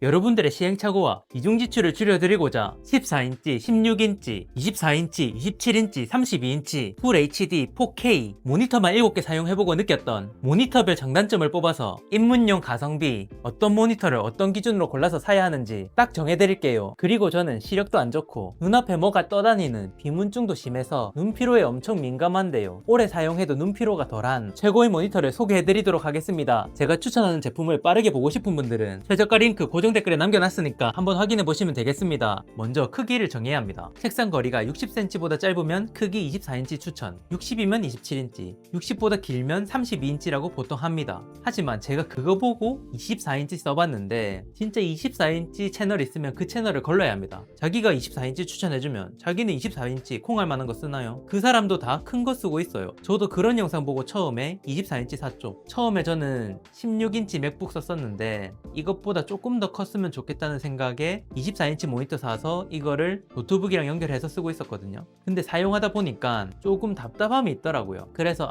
여러분들의 시행착오와 이중지출을 줄여드리고자 14인치, 16인치, 24인치, 27인치, 32인치, 풀 HD, 4K 모니터만 7개 사용해보고 느꼈던 모니터별 장단점을 뽑아서 입문용 가성비, 어떤 모니터를 어떤 기준으로 골라서 사야 하는지 딱 정해드릴게요. 그리고 저는 시력도 안 좋고 눈앞에 뭐가 떠다니는 비문증도 심해서 눈피로에 엄청 민감한데요. 오래 사용해도 눈피로가 덜한 최고의 모니터를 소개해드리도록 하겠습니다. 제가 추천하는 제품을 빠르게 보고 싶은 분들은 최저가 링크 고정 댓글에 남겨놨으니까 한번 확인해 보시면 되겠습니다. 먼저 크기를 정해야 합니다. 책상 거리가 60cm보다 짧으면 크기 24인치 추천, 60이면 27인치, 60보다 길면 32인치라고 보통 합니다. 하지만 제가 그거 보고 24인치 써봤는데 진짜 24인치 채널 있으면 그 채널을 걸러야 합니다. 자기가 24인치 추천해주면 자기는 24인치 콩알 만한 거 쓰나요? 그 사람도 다 큰 거 쓰고 있어요. 저도 그런 영상 보고 처음에 24인치 샀죠. 처음에 저는 16인치 맥북 썼었는데 이것보다 조금 더 컸으면 좋겠다는 생각에 24인치 모니터 사서 이거를 노트북이랑 연결해서 쓰고 있었거든요. 근데 사용하다 보니까 조금 답답함이 있더라고요. 그래서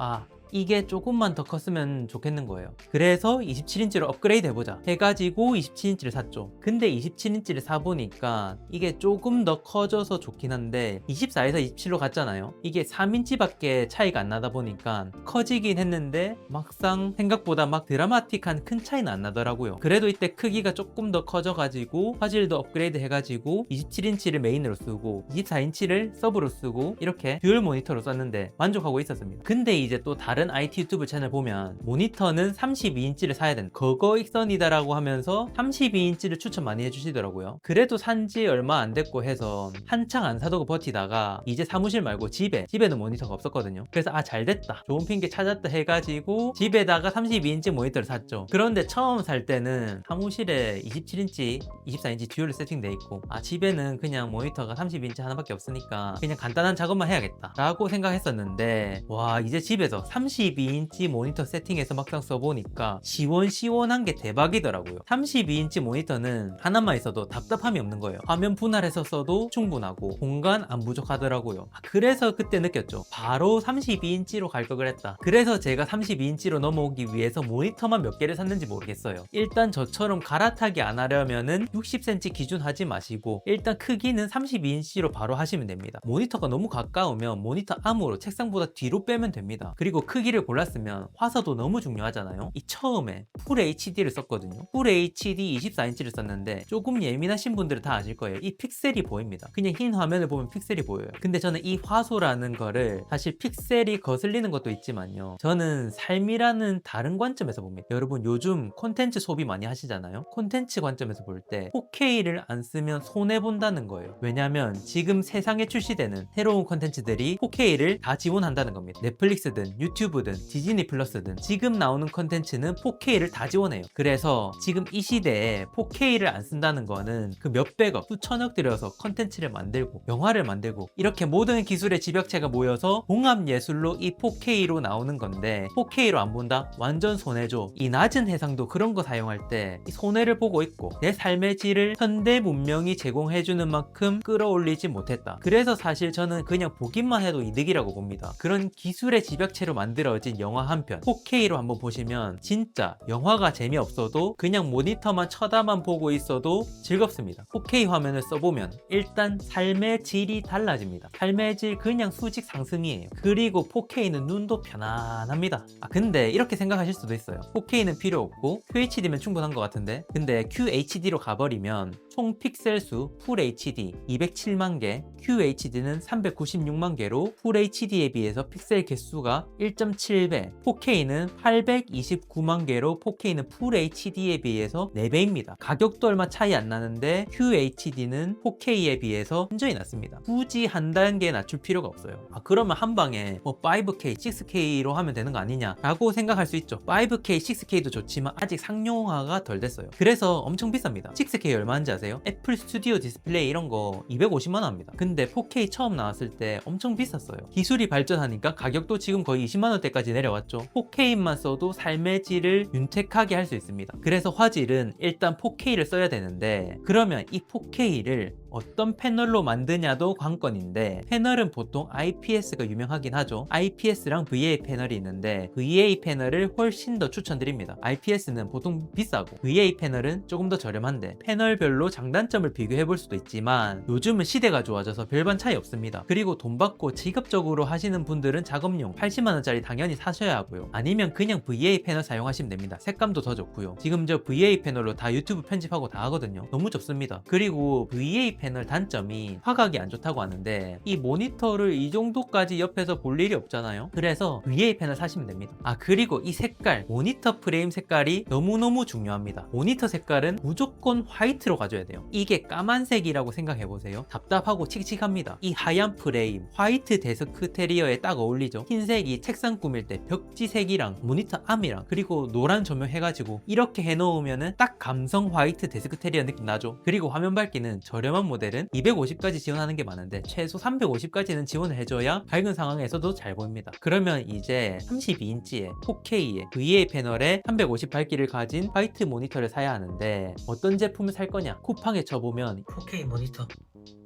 이게 조금만 더 컸으면 좋겠는 거예요. 그래서 27인치로 업그레이드 해보자 해가지고 27인치를 샀죠. 근데 27인치를 사보니까 이게 조금 더 커져서 좋긴 한데 24에서 27로 갔잖아요. 이게 3인치밖에 차이가 안 나다 보니까 커지긴 했는데 막상 생각보다 막 드라마틱한 큰 차이는 안 나더라고요. 그래도 이때 크기가 조금 더 커져가지고 화질도 업그레이드 해가지고 27인치를 메인으로 쓰고 24인치를 서브로 쓰고 이렇게 듀얼 모니터로 썼는데 만족하고 있었습니다. 근데 이제 또 다른 IT 유튜브 채널 보면 모니터는 32인치를 사야 된다, 그거 익선이다라고 하면서 32인치를 추천 많이 해주시더라고요. 그래도 산지 얼마 안 됐고 해서 한창 안 사두고 버티다가 이제 사무실 말고 집에는 모니터가 없었거든요. 그래서 잘됐다, 좋은 핑계 찾았다 해가지고 집에다가 32인치 모니터를 샀죠. 그런데 처음 살 때는 사무실에 27인치, 24인치 듀얼로 세팅돼 있고 집에는 그냥 모니터가 32인치 하나밖에 없으니까 그냥 간단한 작업만 해야겠다 라고 생각했었는데 이제 집에서 32인치 모니터 세팅해서 막상 써보니까 시원한 게 대박이더라고요. 32인치 모니터는 하나만 있어도 답답함이 없는 거예요. 화면 분할해서 써도 충분하고 공간 안 부족하더라고요. 그래서 그때 느꼈죠. 바로 32인치로 갈 걸 그랬다. 그래서 제가 32인치로 넘어오기 위해서 모니터만 몇 개를 샀는지 모르겠어요. 일단 저처럼 갈아타기 안 하려면은 60cm 기준 하지 마시고 일단 크기는 32인치로 바로 하시면 됩니다. 모니터가 너무 가까우면 모니터 암으로 책상보다 뒤로 빼면 됩니다. 그리고 크기를 골랐으면 화소도 너무 중요하잖아요. 처음에 풀 HD를 썼거든요. 풀 HD 24인치를 썼는데 조금 예민하신 분들은 다 아실 거예요. 이 픽셀이 보입니다. 그냥 흰 화면을 보면 픽셀이 보여요. 근데 저는 이 화소라는 거를 사실 픽셀이 거슬리는 것도 있지만요, 저는 삶이라는 다른 관점에서 봅니다. 여러분 요즘 콘텐츠 소비 많이 하시잖아요. 콘텐츠 관점에서 볼 때 4K를 안 쓰면 손해본다는 거예요. 왜냐면 지금 세상에 출시되는 새로운 콘텐츠들이 4K를 다 지원한다는 겁니다. 넷플릭스든 유튜브든 디즈니 플러스든 지금 나오는 콘텐츠는 4K를 다 지원해요. 그래서 지금 이 시대에 4K를 안 쓴다는 거는 그 몇백억, 수천억 들여서 콘텐츠를 만들고 영화를 만들고 이렇게 모든 기술의 집약체가 모여서 봉합예술로 이 4K로 나오는 건데 4K로 안 본다? 완전 손해죠. 이 낮은 해상도 그런 거 사용할 때 이 손해를 보고 있고 내 삶의 질을 현대 문명이 제공해주는 만큼 끌어올리지 못했다. 그래서 사실 저는 그냥 보기만 해도 이득이라고 봅니다. 그런 기술의 집약체로 만들어진 영화 한 편 4K로 한번 보시면 진짜 영화가 재미없어도 그냥 모니터만 쳐다만 보고 있어도 즐겁습니다. 4K 화면을 써보면 일단 삶의 질이 달라집니다. 삶의 질 그냥 수직 상승이에요. 그리고 4K는 눈도 편안합니다. 근데 이렇게 생각하실 수도 있어요. 4K는 필요 없고 QHD면 충분한 것 같은데, 근데 QHD로 가버리면 총 픽셀 수 풀 HD 207만 개, QHD는 396만 개로 풀 HD에 비해서 픽셀 개수가 1.7배, 4K는 829만 개로 4K는 풀 HD에 비해서 4배입니다. 가격도 얼마 차이 안 나는데 QHD는 4K에 비해서 현저히 낮습니다. 굳이 한 단계 낮출 필요가 없어요. 그러면 한 방에 5K, 6K로 하면 되는 거 아니냐 라고 생각할 수 있죠. 5K, 6K도 좋지만 아직 상용화가 덜 됐어요. 그래서 엄청 비쌉니다. 6K 얼마인지 아세요? 애플 스튜디오 디스플레이 이런 거 250만 원 합니다. 근데 4K 처음 나왔을 때 엄청 비쌌어요. 기술이 발전하니까 가격도 지금 거의 20만 10만원대까지 내려왔죠. 4K만 써도 삶의 질을 윤택하게 할 수 있습니다. 그래서 화질은 일단 4K를 써야 되는데, 그러면 이 4K를 어떤 패널로 만드냐도 관건인데, 패널은 보통 IPS가 유명하긴 하죠. IPS랑 VA 패널이 있는데 VA 패널을 훨씬 더 추천드립니다. IPS는 보통 비싸고 VA 패널은 조금 더 저렴한데, 패널별로 장단점을 비교해 볼 수도 있지만 요즘은 시대가 좋아져서 별반 차이 없습니다. 그리고 돈 받고 직업적으로 하시는 분들은 작업용 80만원짜리 당연히 사셔야 하고요. 아니면 그냥 VA 패널 사용하시면 됩니다. 색감도 더 좋고요. 지금 저 VA 패널로 다 유튜브 편집하고 다 하거든요. 너무 좋습니다. 그리고 VA 패널 단점이 화각이 안 좋다고 하는데, 이 모니터를 이 정도까지 옆에서 볼 일이 없잖아요. 그래서 VA 패널 사시면 됩니다. 그리고 이 색깔, 모니터 프레임 색깔이 너무너무 중요합니다. 모니터 색깔은 무조건 화이트로 가져야 돼요. 이게 까만색이라고 생각해보세요. 답답하고 칙칙합니다. 이 하얀 프레임, 화이트 데스크 테리어에 딱 어울리죠. 흰색이 책상 꾸밀 때 벽지색이랑 모니터 암이랑 그리고 노란 조명 해가지고 이렇게 해놓으면은 딱 감성 화이트 데스크 테리어 느낌 나죠. 그리고 화면 밝기는 저렴한 모델은 250까지 지원하는 게 많은데 최소 350까지는 지원을 해줘야 밝은 상황에서도 잘 보입니다. 그러면 이제 32인치에 4K에 VA 패널에 350 밝기를 가진 화이트 모니터를 사야 하는데, 어떤 제품을 살 거냐? 쿠팡에 쳐보면 4K 모니터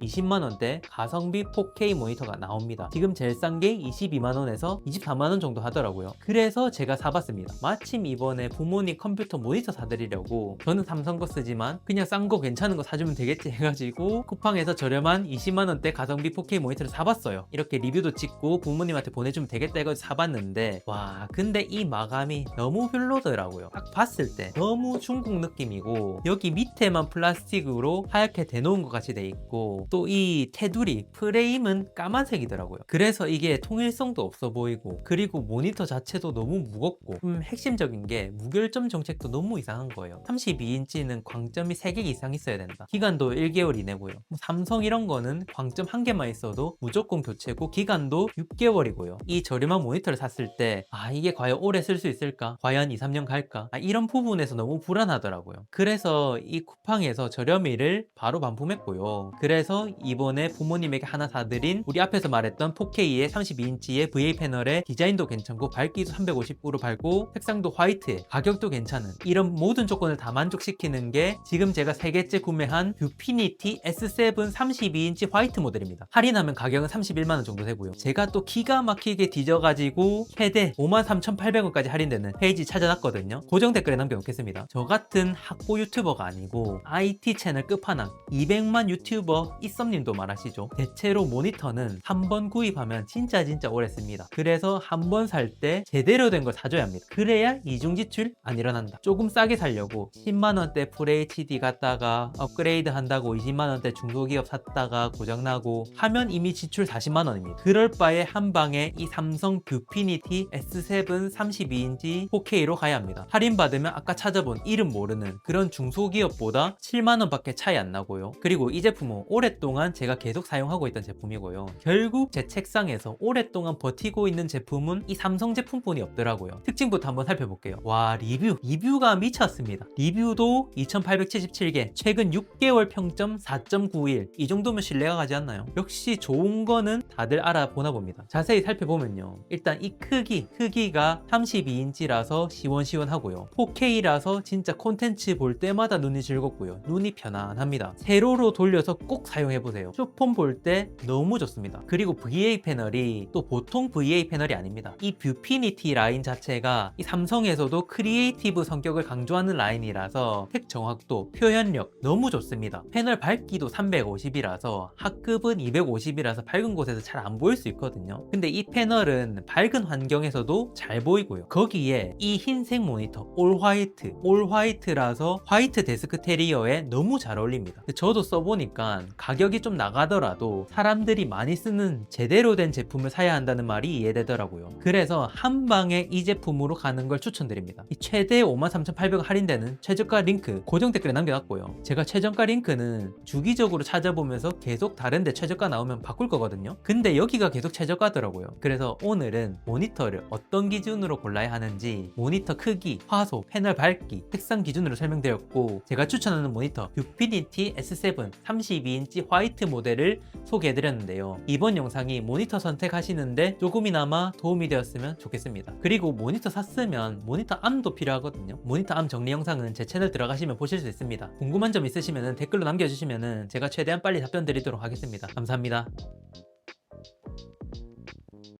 20만원대 가성비 4K 모니터가 나옵니다. 지금 제일 싼 게 22만원에서 24만원 정도 하더라고요. 그래서 제가 사봤습니다. 마침 이번에 부모님 컴퓨터 모니터 사드리려고, 저는 삼성 거 쓰지만 그냥 싼 거 괜찮은 거 사주면 되겠지 해가지고 쿠팡에서 저렴한 20만원대 가성비 4K 모니터를 사봤어요. 이렇게 리뷰도 찍고 부모님한테 보내주면 되겠다 해가지고 사봤는데, 와 근데 이 마감이 너무 별로더라고요. 딱 봤을 때 너무 중국 느낌이고, 여기 밑에만 플라스틱으로 하얗게 대놓은 것 같이 돼 있고, 또 이 테두리 프레임은 까만색이더라고요. 그래서 이게 통일성도 없어 보이고, 그리고 모니터 자체도 너무 무겁고, 핵심적인 게 무결점 정책도 너무 이상한 거예요. 32인치는 광점이 3개 이상 있어야 된다. 기간도 1개월 이내고요. 삼성 이런 거는 광점 1개만 있어도 무조건 교체고 기간도 6개월이고요. 이 저렴한 모니터를 샀을 때 이게 과연 오래 쓸 수 있을까? 과연 2, 3년 갈까? 이런 부분에서 너무 불안하더라고요. 그래서 이 쿠팡에서 저렴이를 바로 반품했고요. 그래서 이번에 부모님에게 하나 사드린, 우리 앞에서 말했던 4K의 32인치의 VA 패널에 디자인도 괜찮고 밝기도 350으로 밝고 색상도 화이트에 가격도 괜찮은, 이런 모든 조건을 다 만족시키는 게 지금 제가 3개째 구매한 뷰피니티 S7 32인치 화이트 모델입니다. 할인하면 가격은 31만원 정도 되고요. 제가 또 기가 막히게 뒤져가지고 최대 53,800원까지 할인되는 페이지 찾아놨거든요. 고정 댓글에 남겨놓겠습니다. 저 같은 학고 유튜버가 아니고 IT 채널 끝판왕 200만 유튜버 이썸님도 말하시죠. 대체로 모니터는 한 번 구입하면 진짜 오래 씁니다. 그래서 한 번 살 때 제대로 된 걸 사줘야 합니다. 그래야 이중 지출 안 일어난다. 조금 싸게 살려고 10만원대 FHD 갔다가 업그레이드 한다고 20만원대 중소기업 샀다가 고장나고 하면 이미 지출 40만원입니다. 그럴 바에 한 방에 이 삼성 뷰피니티 S7 32인치 4K로 가야 합니다. 할인받으면 아까 찾아본 이름 모르는 그런 중소기업보다 7만원밖에 차이 안 나고요. 그리고 이 제품은 오랫동안 제가 계속 사용하고 있던 제품이고요. 결국 제 책상에서 오랫동안 버티고 있는 제품은 이 삼성 제품뿐이 없더라고요. 특징부터 한번 살펴볼게요. 와, 리뷰가 미쳤습니다. 리뷰도 2877개, 최근 6개월 평점 4.91, 이 정도면 신뢰가 가지 않나요? 역시 좋은 거는 다들 알아보나 봅니다. 자세히 살펴보면요, 일단 이 크기가 32인치라서 시원시원하고요. 4K라서 진짜 콘텐츠 볼 때마다 눈이 즐겁고요. 눈이 편안합니다. 세로로 돌려서 꼭 사용해보세요. 쇼폰 볼 때 너무 좋습니다. 그리고 VA 패널이 또 보통 VA 패널이 아닙니다. 이 뷰피니티 라인 자체가 이 삼성에서도 크리에이티브 성격을 강조하는 라인이라서 색 정확도, 표현력 너무 좋습니다. 패널 밝기도 350이라서 학급은 250이라서 밝은 곳에서 잘 안 보일 수 있거든요. 근데 이 패널은 밝은 환경에서도 잘 보이고요. 거기에 이 흰색 모니터 올 화이트라서 화이트 데스크 테리어에 너무 잘 어울립니다. 저도 써보니까 가격이 좀 나가더라도 사람들이 많이 쓰는 제대로 된 제품을 사야 한다는 말이 이해되더라고요. 그래서 한 방에 이 제품으로 가는 걸 추천드립니다. 이 최대 53,800원 할인되는 최저가 링크 고정 댓글에 남겨놨고요. 제가 최저가 링크는 주기적으로 찾아보면서 계속 다른데 최저가 나오면 바꿀 거거든요. 근데 여기가 계속 최저가더라고요. 그래서 오늘은 모니터를 어떤 기준으로 골라야 하는지, 모니터 크기, 화소, 패널 밝기, 색상 기준으로 설명드렸고, 제가 추천하는 모니터 뷰피니티 S7 32인치 화이트 모델을 소개해드렸는데요. 이번 영상이 모니터 선택하시는데 조금이나마 도움이 도움이 되었으면 좋겠습니다. 그리고 모니터 샀으면 모니터 암도 필요하거든요. 모니터 암 정리 영상은 제 채널 들어가시면 보실 수 있습니다. 궁금한 점 있으시면 댓글로 남겨주시면 제가 최대한 빨리 답변 드리도록 하겠습니다. 감사합니다.